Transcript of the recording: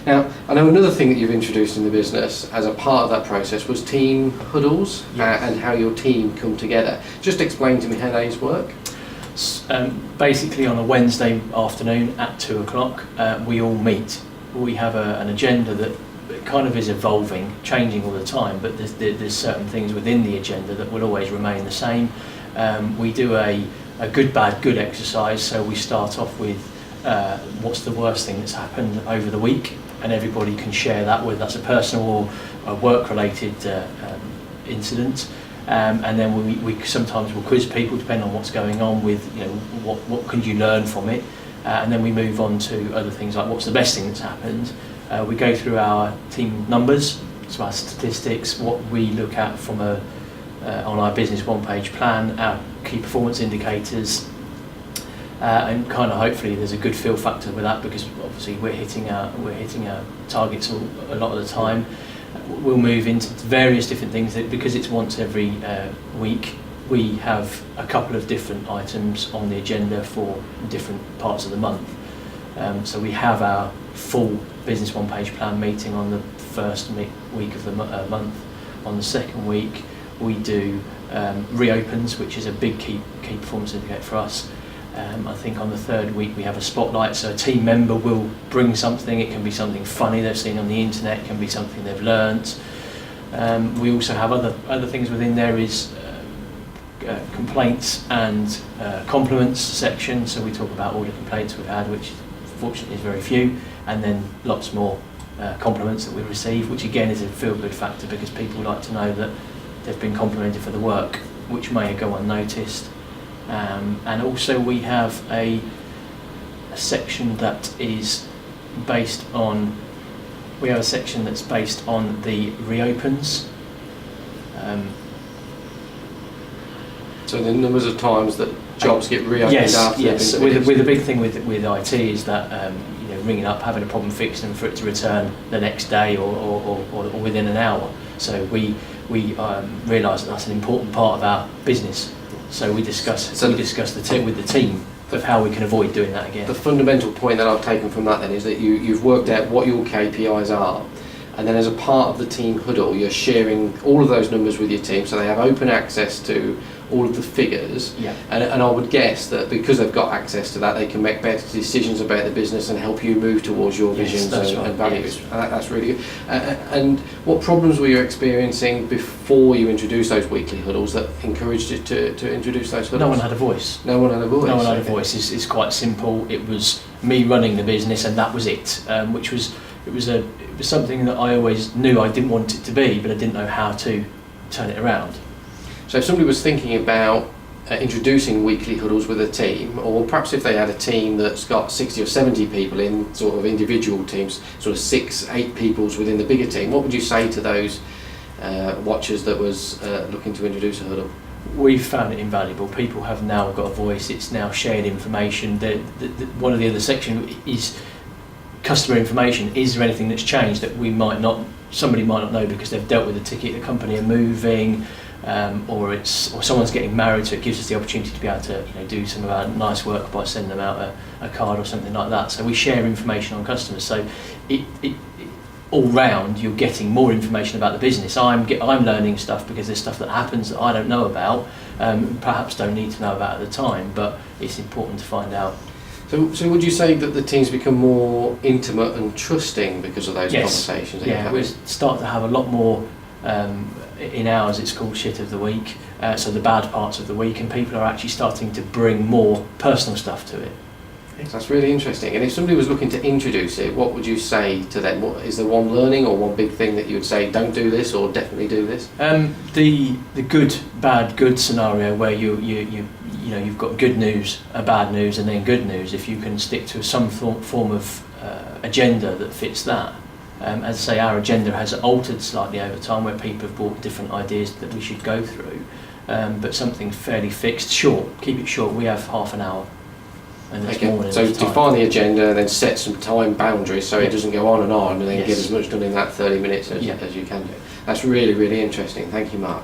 Now, I know another thing that you've introduced in the business as a part of that process was team huddles. Yes. And how your team come together. Just explain to me how those work. Basically on a Wednesday afternoon at 2 o'clock, we all meet. We have an agenda that kind of is evolving, changing all the time, but there's certain things within the agenda that will always remain the same. We do a good, bad, good exercise, so we start off with what's the worst thing that's happened over the week, and everybody can share that, whether that's a personal or a work-related incident. And then we sometimes will quiz people depending on what's going on with, what can you learn from it, and then we move on to other things like what's the best thing that's happened. We go through our team numbers, so our statistics, what we look at from on our business one-page plan, our key performance indicators, and kind of hopefully there's a good feel factor with that, because obviously we're hitting our targets a lot of the time. We'll move into various different things because it's once every week. We have a couple of different items on the agenda for different parts of the month. So we have our full business one-page plan meeting on the first week of the month. On the second week, we do reopens, which is a big key performance indicator for us. I think on the third week we have a spotlight, so a team member will bring something. It can be something funny they've seen on the internet, it can be something they've learnt. We also have other things within there is complaints and compliments section, so we talk about all the complaints we've had, which fortunately is very few, and then lots more compliments that we receive, which again is a feel-good factor because people like to know that they've been complimented for the work, which may go unnoticed. And also we have a section that is based on, the reopens. So the numbers of times that jobs get reopened after they've been finished. With the big thing with IT is that ringing up, having a problem fixed, and for it to return the next day or within an hour. So we realise that that's an important part of our business. So we discuss with the team of how we can avoid doing that again. The fundamental point that I've taken from that then is that you've worked out what your KPIs are, and then as a part of the team huddle you're sharing all of those numbers with your team, so they have open access to all of the figures. Yeah. And I would guess that because they've got access to that, they can make better decisions about the business and help you move towards your visions and values. Yes. That's really good. And what problems were you experiencing before you introduced those weekly huddles that encouraged you to introduce those huddles? No one had a voice. No one had a voice. No one had a voice. It's quite simple. It was me running the business, and that was it. Which was something that I always knew I didn't want it to be, but I didn't know how to turn it around. So if somebody was thinking about introducing weekly huddles with a team, or perhaps if they had a team that's got 60 or 70 people in sort of individual teams, sort of 6-8 peoples within the bigger team, what would you say to those watchers that was looking to introduce a huddle? We've found it invaluable. People have now got a voice. It's now shared information. One of the other sections is customer information. Is there anything that's changed that somebody might not know because they've dealt with a ticket, the company are moving, or someone's getting married, so it gives us the opportunity to be able to do some of our nice work by sending them out a card or something like that. So we share information on customers. So it all round you're getting more information about the business. I'm learning stuff because there's stuff that happens that I don't know about, perhaps don't need to know about at the time, but it's important to find out. So would you say that the teams become more intimate and trusting because of those conversations? Yeah, we start to have a lot more. In ours it's called shit of the week, so the bad parts of the week, and people are actually starting to bring more personal stuff to it. That's really interesting. And if somebody was looking to introduce it, what would you say to them? Is there one learning or one big thing that you would say, don't do this or definitely do this? The good, bad, good scenario where you've got good news, bad news, and then good news. If you can stick to some form of agenda that fits that. As I say, our agenda has altered slightly over time, where people have brought different ideas that we should go through, but something fairly fixed, short. Keep it short. We have half an hour. Okay. So define the agenda, then set some time boundaries so it doesn't go on, and then get as much done in that 30 minutes as you can do. That's really, really interesting. Thank you, Mark.